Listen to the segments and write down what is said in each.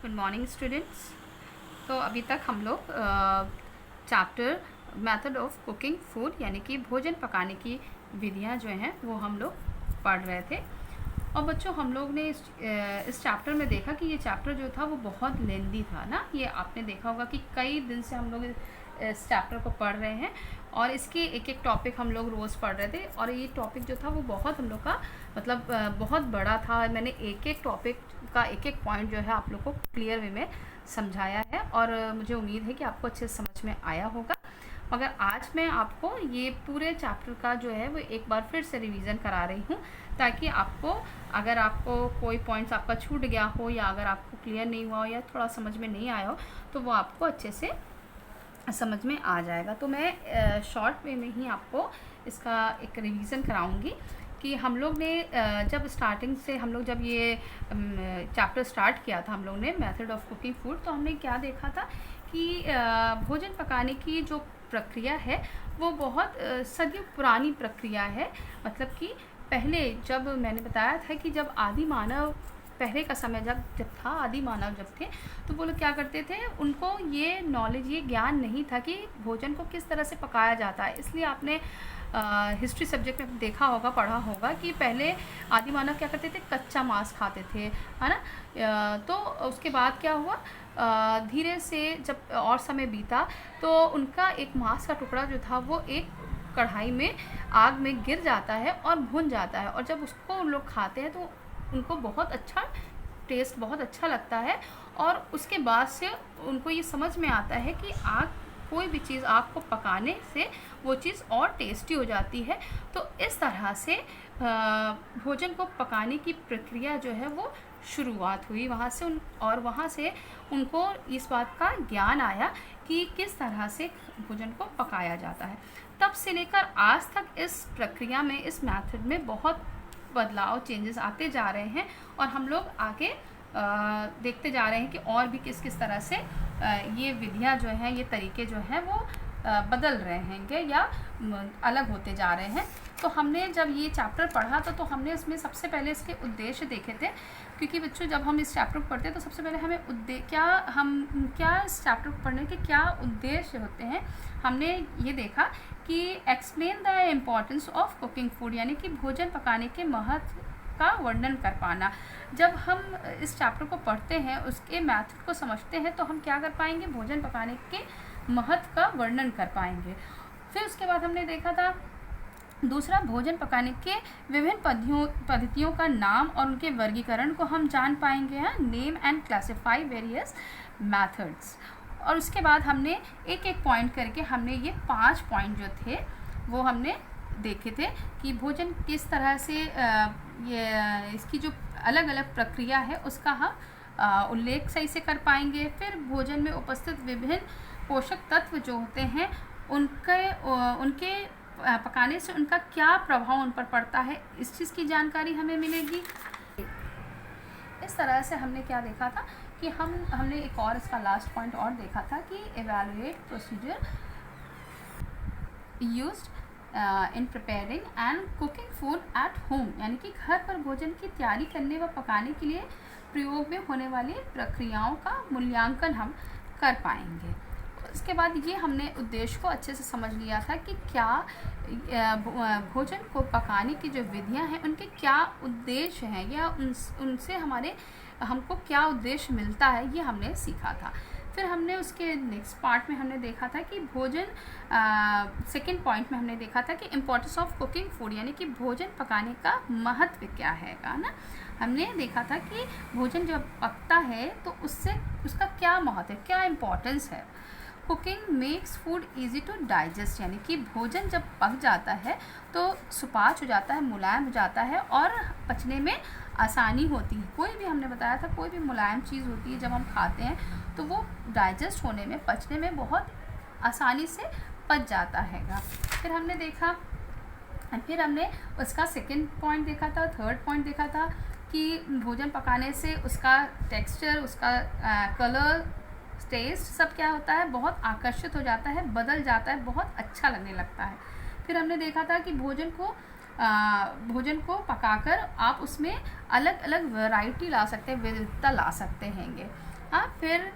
Good morning students. तो अभी तक हम लोग chapter method of cooking food यानी कि भोजन पकाने की विधियां जो हैं वो हम लोग पढ़ रहे थे। और बच्चों हम लोग ने इस चैप्टर में देखा कि ये चैप्टर जो था वो बहुत लेंदी था ना। ये आपने देखा होगा कि कई दिन से हम लोग इस चैप्टर को पढ़ रहे हैं और इसके एक एक टॉपिक हम लोग रोज़ पढ़ रहे थे। और ये टॉपिक जो था वो बहुत हम लोग का मतलब बहुत बड़ा था। मैंने एक एक टॉपिक का एक एक पॉइंट जो है आप लोग को क्लियर वे में समझाया है और मुझे उम्मीद है कि आपको अच्छे से समझ में आया होगा। मगर आज मैं आपको ये पूरे चैप्टर का जो है वो एक बार फिर से रिवीजन करा रही हूँ, ताकि आपको अगर आपको कोई पॉइंट्स आपका छूट गया हो या अगर आपको क्लियर नहीं हुआ हो या थोड़ा समझ में नहीं आया हो तो वो आपको अच्छे से समझ में आ जाएगा। तो मैं शॉर्ट वे में ही आपको इसका एक रिवीजन कराऊंगी कि हम लोग ने जब स्टार्टिंग से हम लोग जब ये चैप्टर स्टार्ट किया था हम लोग ने मेथड ऑफ कुकिंग फूड, तो हमने क्या देखा था कि भोजन पकाने की जो प्रक्रिया है वो बहुत सदियों पुरानी प्रक्रिया है। मतलब कि पहले जब मैंने बताया था कि जब आदि मानव पहले का समय जब था, आदि मानव जब थे, तो वो लोग क्या करते थे, उनको ये नॉलेज ये ज्ञान नहीं था कि भोजन को किस तरह से पकाया जाता है। इसलिए आपने हिस्ट्री सब्जेक्ट में देखा होगा, पढ़ा होगा कि पहले आदि मानव क्या करते थे, कच्चा मांस खाते थे, है ना। तो उसके बाद क्या हुआ, धीरे से जब और समय बीता तो उनका एक मांस का टुकड़ा जो था वो एक कढ़ाई में आग में गिर जाता है और भुन जाता है। और जब उसको उन लोग खाते हैं तो उनको बहुत अच्छा टेस्ट बहुत अच्छा लगता है। और उसके बाद से उनको ये समझ में आता है कि आग कोई भी चीज़ आग को पकाने से वो चीज़ और टेस्टी हो जाती है। तो इस तरह से भोजन को पकाने की प्रक्रिया जो है वो शुरुआत हुई वहाँ से और वहाँ से उनको इस बात का ज्ञान आया कि किस तरह से भोजन को पकाया जाता है। तब से लेकर आज तक इस प्रक्रिया में, इस मेथड में बहुत बदलाव चेंजेस आते जा रहे हैं और हम लोग आगे देखते जा रहे हैं कि और भी किस किस तरह से ये विधियां जो हैं, ये तरीके जो हैं वो बदल रहे हैं या अलग होते जा रहे हैं। तो हमने जब ये चैप्टर पढ़ा तो हमने इसमें सबसे पहले इसके उद्देश्य देखे थे, क्योंकि बच्चों जब हम इस चैप्टर को पढ़ते हैं तो सबसे पहले हमें क्या इस चैप्टर को पढ़ने के क्या उद्देश्य होते हैं, हमने ये देखा कि explain the importance of cooking food, यानी कि भोजन पकाने के महत्व का वर्णन कर पाना। जब हम इस चैप्टर को पढ़ते हैं, उसके मेथड को समझते हैं, तो हम क्या कर पाएंगे, भोजन पकाने के महत्व का वर्णन कर पाएंगे। फिर उसके बाद हमने देखा था दूसरा, भोजन पकाने के विभिन्न पद्धतियों का नाम और उनके वर्गीकरण को हम जान पाएंगे, name and classify various methods. और उसके बाद हमने एक एक पॉइंट करके हमने ये 5 पॉइंट जो थे वो हमने देखे थे कि भोजन किस तरह से ये इसकी जो अलग अलग प्रक्रिया है उसका हम उल्लेख सही से कर पाएंगे। फिर भोजन में उपस्थित विभिन्न पोषक तत्व जो होते हैं उनके पकाने से उनका क्या प्रभाव उन पर पड़ता है, इस चीज़ की जानकारी हमें मिलेगी। इस तरह से हमने क्या देखा था कि हमने एक और इसका लास्ट पॉइंट और देखा था कि evaluate procedure used in preparing and cooking food at home, यानी कि घर पर भोजन की तैयारी करने व पकाने के लिए प्रयोग में होने वाली प्रक्रियाओं का मूल्यांकन हम कर पाएंगे। इसके बाद ये हमने उद्देश्य को अच्छे से समझ लिया था कि क्या भोजन को पकाने की जो विधियां हैं उनके क्या उद्देश्य हैं या उनसे हमको क्या उद्देश्य मिलता है, ये हमने सीखा था। फिर हमने उसके नेक्स्ट पार्ट में हमने देखा था कि भोजन सेकंड पॉइंट में हमने देखा था कि इम्पोर्टेंस ऑफ कुकिंग फूड, यानी कि भोजन पकाने का महत्व क्या है ना। हमने देखा था कि भोजन जब पकता है तो उसका क्या महत्व है, क्या इम्पोर्टेंस है। Cooking makes food easy to digest, यानी कि भोजन जब पक जाता है तो सुपाच्य हो जाता है, मुलायम हो जाता है और पचने में आसानी होती है। कोई भी हमने बताया था कोई भी मुलायम चीज़ होती है जब हम खाते हैं तो वो डाइजेस्ट होने में, पचने में बहुत आसानी से पच जाता है। फिर हमने उसका सेकंड पॉइंट देखा था, थर्ड पॉइंट देखा था कि भोजन पकाने से उसका टेक्सचर, उसका कलर, टेस्ट सब क्या होता है, बहुत आकर्षित हो जाता है, बदल जाता है, बहुत अच्छा लगने लगता है। फिर हमने देखा था कि भोजन को भोजन को पकाकर आप उसमें अलग अलग वैरायटी ला सकते हैं, विविधता ला सकते हैंगे। हाँ, फिर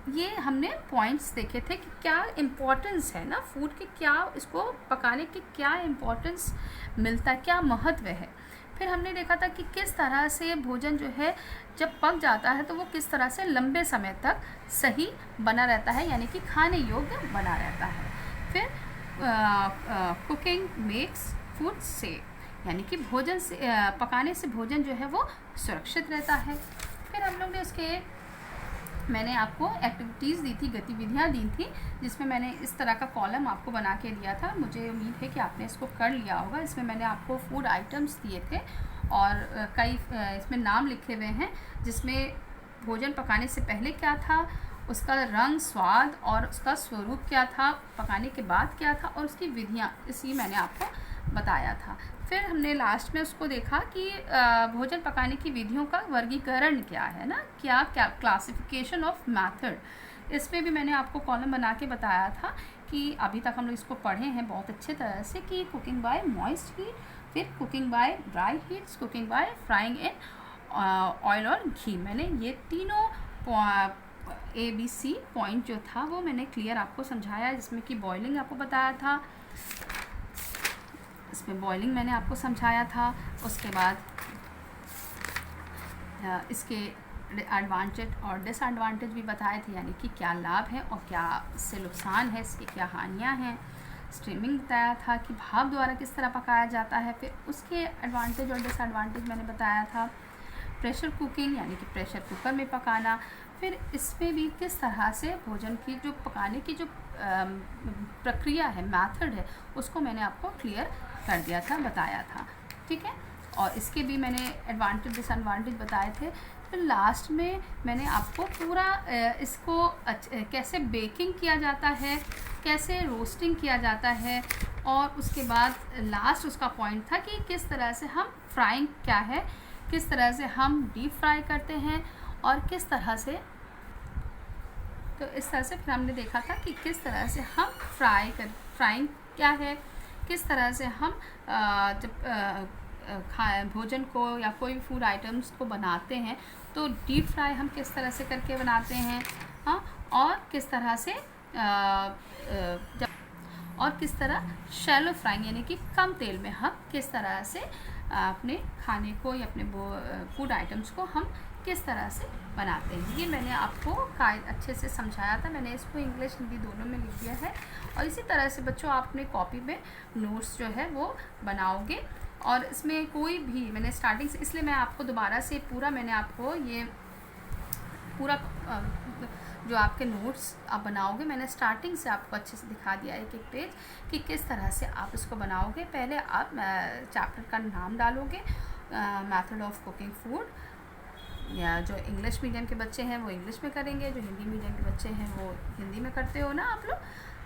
ये हमने पॉइंट्स देखे थे कि क्या इम्पोर्टेंस है ना फूड के, क्या इसको पकाने के क्या इम्पोर्टेंस मिलता है, क्या महत्व है। फिर हमने देखा था कि किस तरह से भोजन जो है जब पक जाता है तो वो किस तरह से लंबे समय तक सही बना रहता है, यानी कि खाने योग्य बना रहता है। फिर कुकिंग मेक्स फूड सेफ, यानी कि भोजन से पकाने से भोजन जो है वो सुरक्षित रहता है। फिर हम लोग ने उसके मैंने आपको एक्टिविटीज़ दी थी, गतिविधियाँ दी थी, जिसमें मैंने इस तरह का कॉलम आपको बना के दिया था। मुझे उम्मीद है कि आपने इसको कर लिया होगा। इसमें मैंने आपको फूड आइटम्स दिए थे और कई इसमें नाम लिखे हुए हैं, जिसमें भोजन पकाने से पहले क्या था, उसका रंग, स्वाद और उसका स्वरूप क्या था, पकाने के बाद क्या था और उसकी विधियाँ, इसी मैंने आपको बताया था। फिर हमने लास्ट में उसको देखा कि भोजन पकाने की विधियों का वर्गीकरण क्या है ना, क्या क्या क्लासिफिकेशन ऑफ मेथड। इसमें भी मैंने आपको कॉलम बना के बताया था कि अभी तक हम लोग इसको पढ़े हैं बहुत अच्छे तरह से, कि कुकिंग बाय मॉइस्ट हीट, फिर cooking by dry heats, cooking by frying in oil और घी। मैंने ये तीनों ABC पॉइंट जो था वो मैंने क्लियर आपको समझाया, जिसमें कि बॉइलिंग आपको बताया था, इसमें बॉइलिंग मैंने आपको समझाया था। उसके बाद इसके एडवांटेज और डिसएडवांटेज भी बताए थे, यानी कि क्या लाभ है और क्या इससे नुकसान है, इसकी क्या हानियां हैं। स्टीमिंग बताया था कि भाप द्वारा किस तरह पकाया जाता है, फिर उसके एडवांटेज और डिसएडवांटेज मैंने बताया था। प्रेशर कुकिंग, यानी कि प्रेशर कुकर में पकाना, फिर इसमें भी किस तरह से भोजन की जो पकाने की जो प्रक्रिया है, मेथड है, उसको मैंने आपको क्लियर कर दिया था, बताया था। ठीक है, और इसके भी मैंने एडवांटेज डिसएडवांटेज बताए थे। फिर लास्ट में मैंने आपको पूरा इसको कैसे बेकिंग किया जाता है, कैसे रोस्टिंग किया जाता है, और उसके बाद लास्ट उसका पॉइंट था कि किस तरह से हम फ्राइंग क्या है, किस तरह से हम डीप फ्राई करते हैं और किस तरह से, तो इस तरह से फिर हमने देखा था कि किस तरह से हम फ्राइंग क्या है, किस तरह से हम जब भोजन को या कोई भी फूड आइटम्स को बनाते हैं तो डीप फ्राई हम किस तरह से करके बनाते हैं, हाँ, और किस तरह से जब और किस तरह शैलो फ्राइंग, यानी कि कम तेल में हम किस तरह से अपने खाने को या अपने फूड आइटम्स को हम किस तरह से बनाते हैं। ये मैंने आपको अच्छे से समझाया था। मैंने इसको इंग्लिश हिंदी दोनों में लिख दिया है। और इसी तरह से बच्चों आप अपने कॉपी में नोट्स जो है वो बनाओगे, और इसमें कोई भी मैंने स्टार्टिंग से, इसलिए मैं आपको दोबारा से पूरा मैंने आपको ये पूरा जो आपके नोट्स आप बनाओगे, मैंने स्टार्टिंग से आपको अच्छे से दिखा दिया है एक एक पेज कि किस तरह से आप इसको बनाओगे। पहले आप चैप्टर का नाम डालोगे, मेथड ऑफ कुकिंग फूड, या जो इंग्लिश मीडियम के बच्चे हैं वो इंग्लिश में करेंगे, जो हिंदी मीडियम के बच्चे हैं वो हिंदी में करते हो ना आप लोग,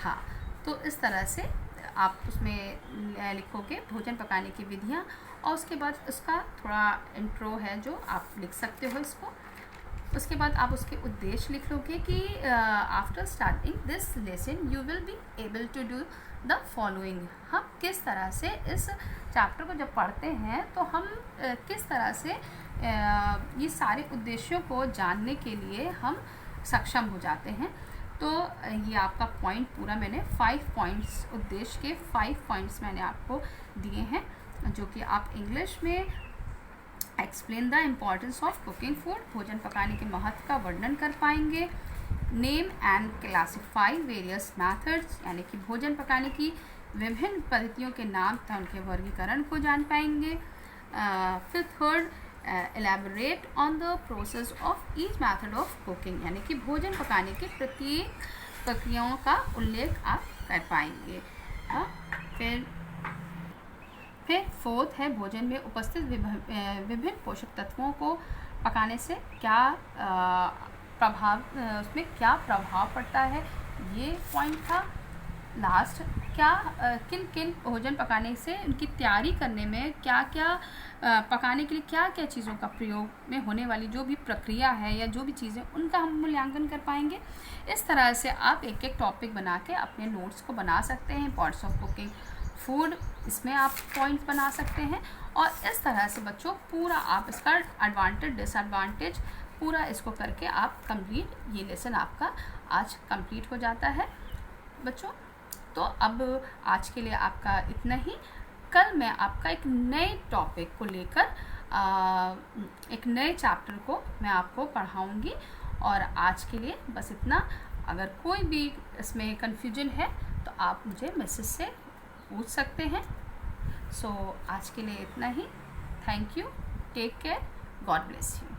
हाँ। तो इस तरह से आप उसमें लिखोगे भोजन पकाने की विधियाँ, और उसके बाद उसका थोड़ा इंट्रो है जो आप लिख सकते हो इसको। उसके बाद आप उसके उद्देश्य लिख लोगे कि after starting this lesson you will be able to do the following. हम किस तरह से इस चैप्टर को जब पढ़ते हैं तो हम किस तरह से ये सारे उद्देश्यों को जानने के लिए हम सक्षम हो जाते हैं। तो ये आपका पॉइंट पूरा मैंने 5 पॉइंट्स, उद्देश्य के 5 पॉइंट्स मैंने आपको दिए हैं, जो कि आप इंग्लिश में explain the importance of cooking food, भोजन पकाने के महत्व का वर्णन कर पाएंगे। Name and classify various methods, यानी कि भोजन पकाने की विभिन्न पद्धतियों के नाम तथा उनके वर्गीकरण को जान पाएंगे। फिर third, elaborate on the process of each method of cooking, यानी कि भोजन पकाने के प्रत्येक प्रक्रियाओं का उल्लेख आप कर पाएंगे। फिर फोर्थ है, भोजन में उपस्थित विभिन्न पोषक तत्वों को पकाने से क्या उसमें क्या प्रभाव पड़ता है, ये पॉइंट था। लास्ट, क्या किन किन भोजन पकाने से उनकी तैयारी करने में क्या क्या पकाने के लिए क्या क्या चीज़ों का प्रयोग में होने वाली जो भी प्रक्रिया है या जो भी चीज़ें, उनका हम मूल्यांकन कर पाएंगे। इस तरह से आप एक एक टॉपिक बना के अपने नोट्स को बना सकते हैं। पार्ट्स ऑफ कुकिंग फूड, इसमें आप पॉइंट बना सकते हैं। और इस तरह से बच्चों पूरा आप इसका एडवांटेज डिसएडवांटेज पूरा इसको करके आप कंप्लीट, ये लेसन आपका आज कंप्लीट हो जाता है बच्चों। तो अब आज के लिए आपका इतना ही। कल मैं आपका एक नए टॉपिक को लेकर एक नए चैप्टर को मैं आपको पढ़ाऊँगी। और आज के लिए बस इतना। अगर कोई भी इसमें कन्फ्यूजन है तो आप मुझे मैसेज से पूछ सकते हैं। सो आज के लिए इतना ही। Thank you, take care, God bless you.